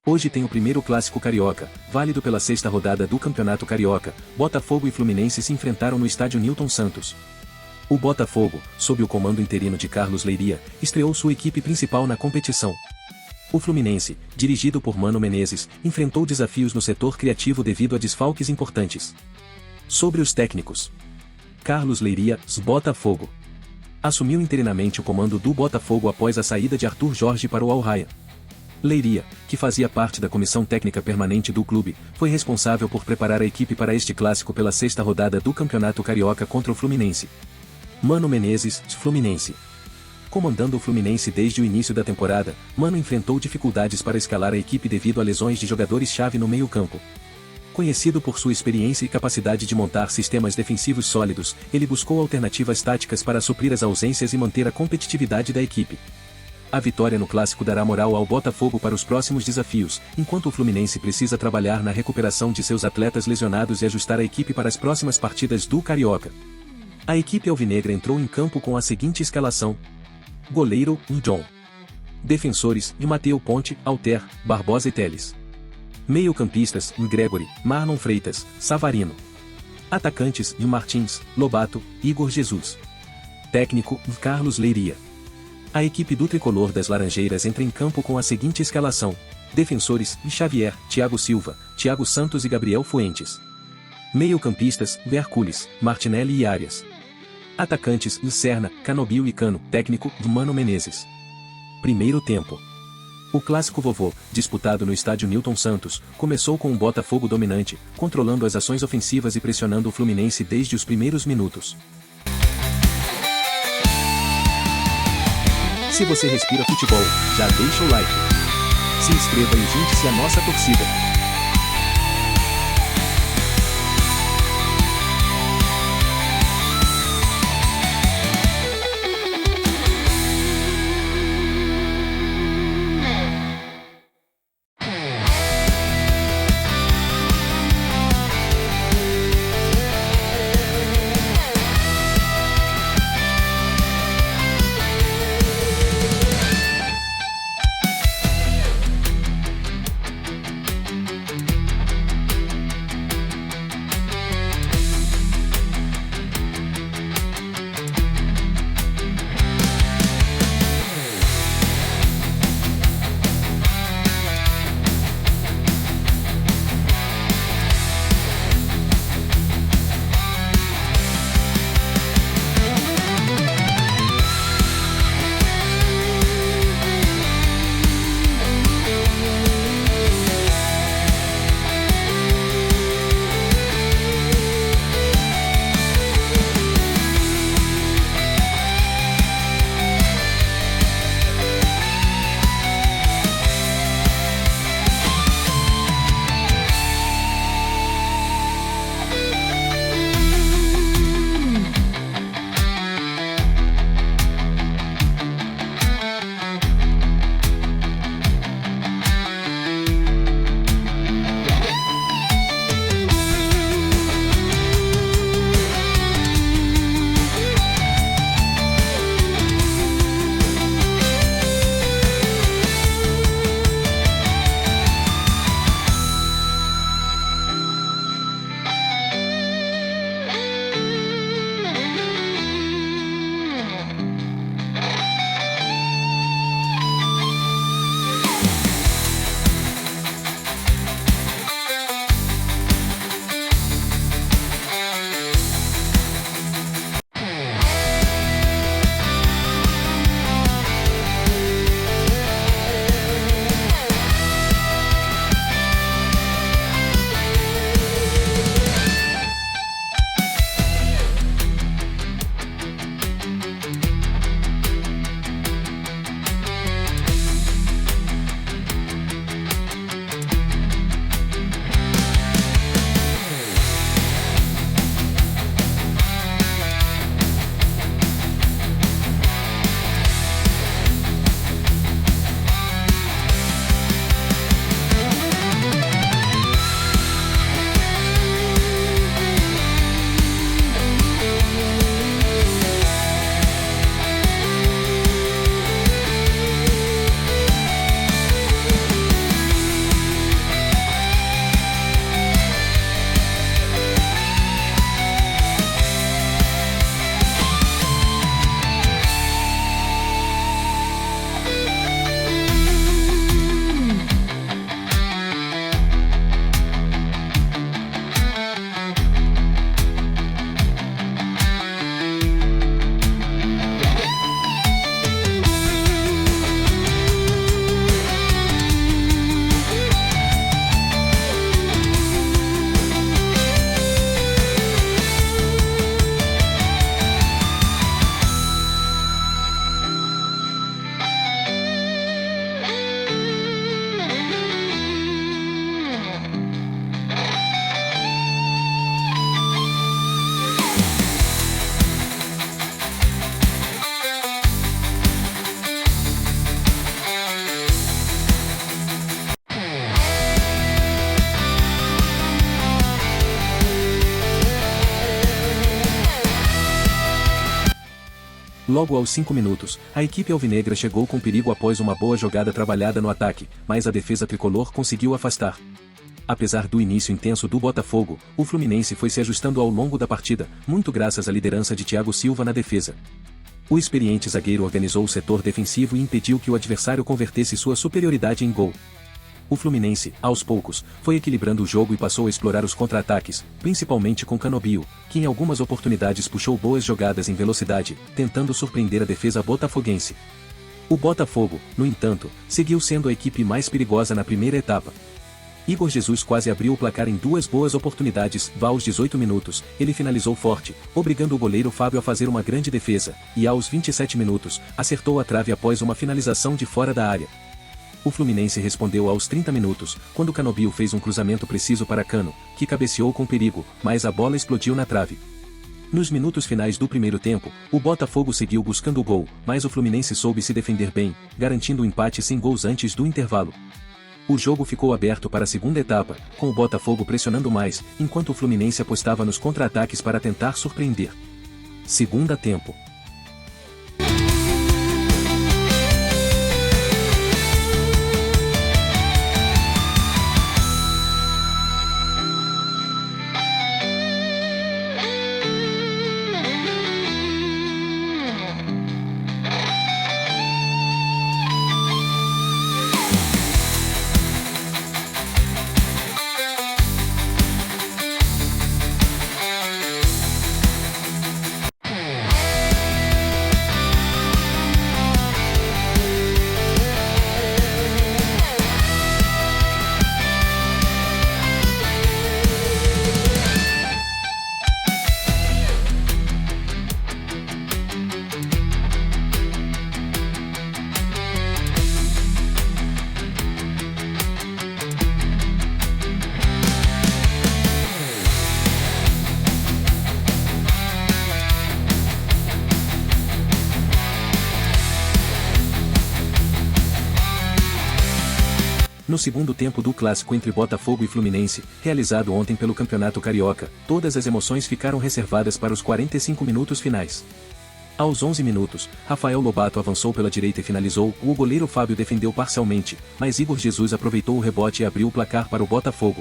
Hoje tem o primeiro clássico carioca, válido pela sexta rodada do Campeonato Carioca. Botafogo e Fluminense se enfrentaram no estádio Newton Santos. O Botafogo, sob o comando interino de Carlos Leiria, estreou sua equipe principal na competição. O Fluminense, dirigido por Mano Menezes, enfrentou desafios no setor criativo devido a desfalques importantes. Sobre os técnicos: Carlos Leiria, Botafogo, assumiu interinamente o comando do Botafogo após a saída de Arthur Jorge para o Al-Rayyan. Leiria, que fazia parte da comissão técnica permanente do clube, foi responsável por preparar a equipe para este clássico pela sexta rodada do Campeonato Carioca contra o Fluminense. Mano Menezes, Fluminense. Comandando o Fluminense desde o início da temporada, Mano enfrentou dificuldades para escalar a equipe devido a lesões de jogadores-chave no meio-campo. Conhecido por sua experiência e capacidade de montar sistemas defensivos sólidos, ele buscou alternativas táticas para suprir as ausências e manter a competitividade da equipe. A vitória no clássico dará moral ao Botafogo para os próximos desafios, enquanto o Fluminense precisa trabalhar na recuperação de seus atletas lesionados e ajustar a equipe para as próximas partidas do Carioca. A equipe alvinegra entrou em campo com a seguinte escalação: goleiro, John. Defensores, Mateu Ponte, Alter, Barbosa e Teles. Meio-campistas, Gregory, Marlon Freitas, Savarino. Atacantes, Martins, Lobato, Igor Jesus. Técnico, Carlos Leiria. A equipe do tricolor das Laranjeiras entra em campo com a seguinte escalação: defensores, Xavier, Thiago Silva, Thiago Santos e Gabriel Fuentes. Meio-campistas, Hercules, Martinelli e Arias. Atacantes, Serna, Canobio e Cano. Técnico, Mano Menezes. Primeiro tempo. O clássico vovô, disputado no estádio Newton Santos, começou com um Botafogo dominante, controlando as ações ofensivas e pressionando o Fluminense desde os primeiros minutos. Se você respira futebol, já deixa o like. Se inscreva e junte-se à nossa torcida. Logo aos 5 minutos, a equipe alvinegra chegou com perigo após uma boa jogada trabalhada no ataque, mas a defesa tricolor conseguiu afastar. Apesar do início intenso do Botafogo, o Fluminense foi se ajustando ao longo da partida, muito graças à liderança de Thiago Silva na defesa. O experiente zagueiro organizou o setor defensivo e impediu que o adversário convertesse sua superioridade em gol. O Fluminense, aos poucos, foi equilibrando o jogo e passou a explorar os contra-ataques, principalmente com Canobio, que em algumas oportunidades puxou boas jogadas em velocidade, tentando surpreender a defesa botafoguense. O Botafogo, no entanto, seguiu sendo a equipe mais perigosa na primeira etapa. Igor Jesus quase abriu o placar em duas boas oportunidades, aos 18 minutos, ele finalizou forte, obrigando o goleiro Fábio a fazer uma grande defesa, e aos 27 minutos, acertou a trave após uma finalização de fora da área. O Fluminense respondeu aos 30 minutos, quando Canobio fez um cruzamento preciso para Cano, que cabeceou com perigo, mas a bola explodiu na trave. Nos minutos finais do primeiro tempo, o Botafogo seguiu buscando o gol, mas o Fluminense soube se defender bem, garantindo o empate sem gols antes do intervalo. O jogo ficou aberto para a segunda etapa, com o Botafogo pressionando mais, enquanto o Fluminense apostava nos contra-ataques para tentar surpreender. Segunda tempo. No segundo tempo do clássico entre Botafogo e Fluminense, realizado ontem pelo Campeonato Carioca, todas as emoções ficaram reservadas para os 45 minutos finais. Aos 11 minutos, Rafael Lobato avançou pela direita e finalizou, o goleiro Fábio defendeu parcialmente, mas Igor Jesus aproveitou o rebote e abriu o placar para o Botafogo.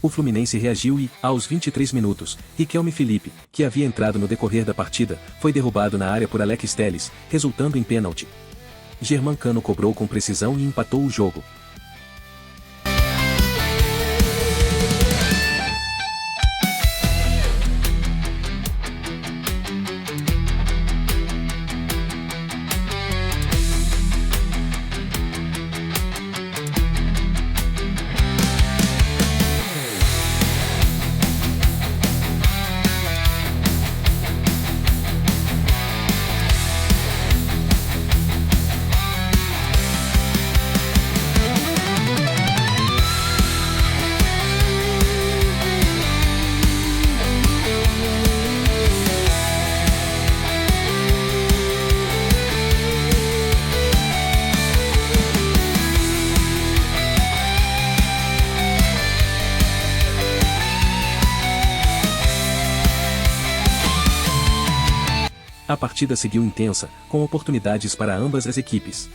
O Fluminense reagiu e, aos 23 minutos, Riquelme Felipe, que havia entrado no decorrer da partida, foi derrubado na área por Alex Telles, resultando em pênalti. Germán Cano cobrou com precisão e empatou o jogo. A partida seguiu intensa, com oportunidades para ambas as equipes.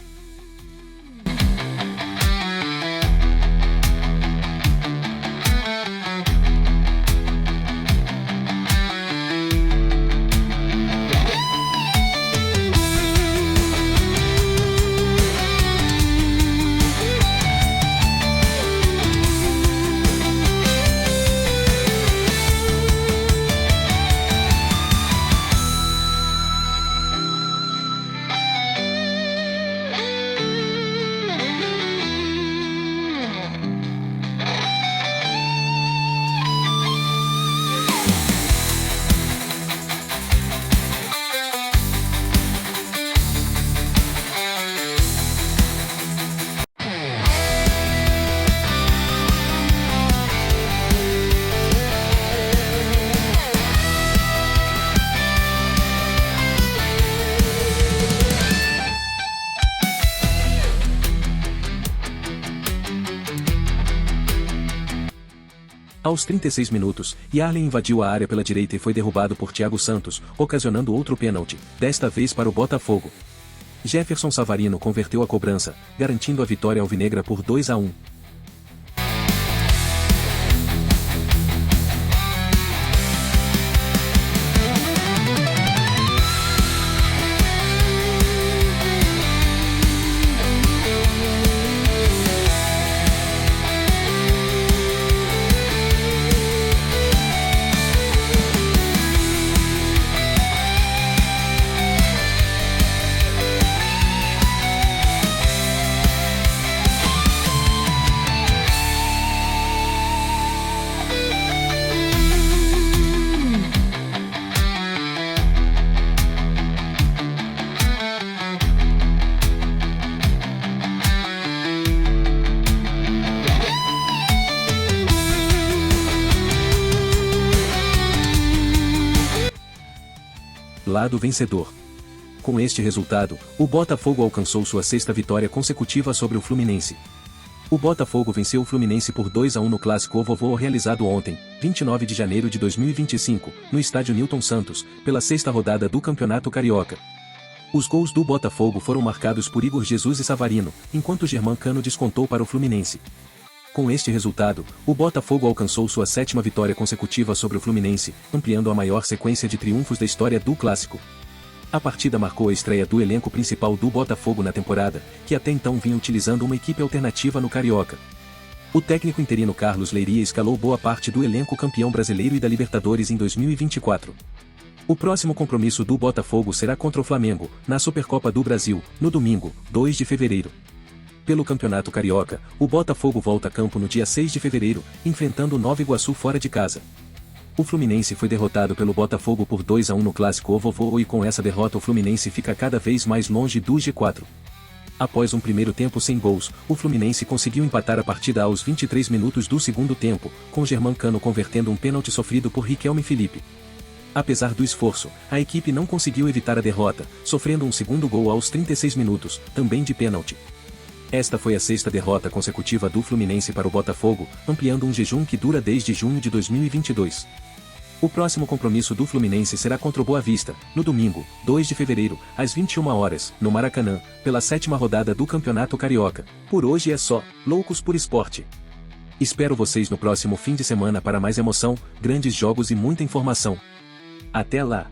Aos 36 minutos, Yarley invadiu a área pela direita e foi derrubado por Thiago Santos, ocasionando outro pênalti, desta vez para o Botafogo. Jefferson Savarino converteu a cobrança, garantindo a vitória alvinegra por 2-1. Lado vencedor. Com este resultado, o Botafogo alcançou sua sexta vitória consecutiva sobre o Fluminense. O Botafogo venceu o Fluminense por 2-1 no Clássico Vovô realizado ontem, 29 de janeiro de 2025, no estádio Newton Santos, pela sexta rodada do Campeonato Carioca. Os gols do Botafogo foram marcados por Igor Jesus e Savarino, enquanto Germancano descontou para o Fluminense. Com este resultado, o Botafogo alcançou sua sétima vitória consecutiva sobre o Fluminense, ampliando a maior sequência de triunfos da história do Clássico. A partida marcou a estreia do elenco principal do Botafogo na temporada, que até então vinha utilizando uma equipe alternativa no Carioca. O técnico interino Carlos Leiria escalou boa parte do elenco campeão brasileiro e da Libertadores em 2024. O próximo compromisso do Botafogo será contra o Flamengo, na Supercopa do Brasil, no domingo, 2 de fevereiro. Pelo Campeonato Carioca, o Botafogo volta a campo no dia 6 de fevereiro, enfrentando o Nova Iguaçu fora de casa. O Fluminense foi derrotado pelo Botafogo por 2-1 no Clássico Vovô e com essa derrota o Fluminense fica cada vez mais longe do G4. Após um primeiro tempo sem gols, o Fluminense conseguiu empatar a partida aos 23 minutos do segundo tempo, com Germancano convertendo um pênalti sofrido por Riquelme Felipe. Apesar do esforço, a equipe não conseguiu evitar a derrota, sofrendo um segundo gol aos 36 minutos, também de pênalti. Esta foi a sexta derrota consecutiva do Fluminense para o Botafogo, ampliando um jejum que dura desde junho de 2022. O próximo compromisso do Fluminense será contra o Boa Vista, no domingo, 2 de fevereiro, às 21 horas, no Maracanã, pela sétima rodada do Campeonato Carioca. Por hoje é só, loucos por esporte. Espero vocês no próximo fim de semana para mais emoção, grandes jogos e muita informação. Até lá!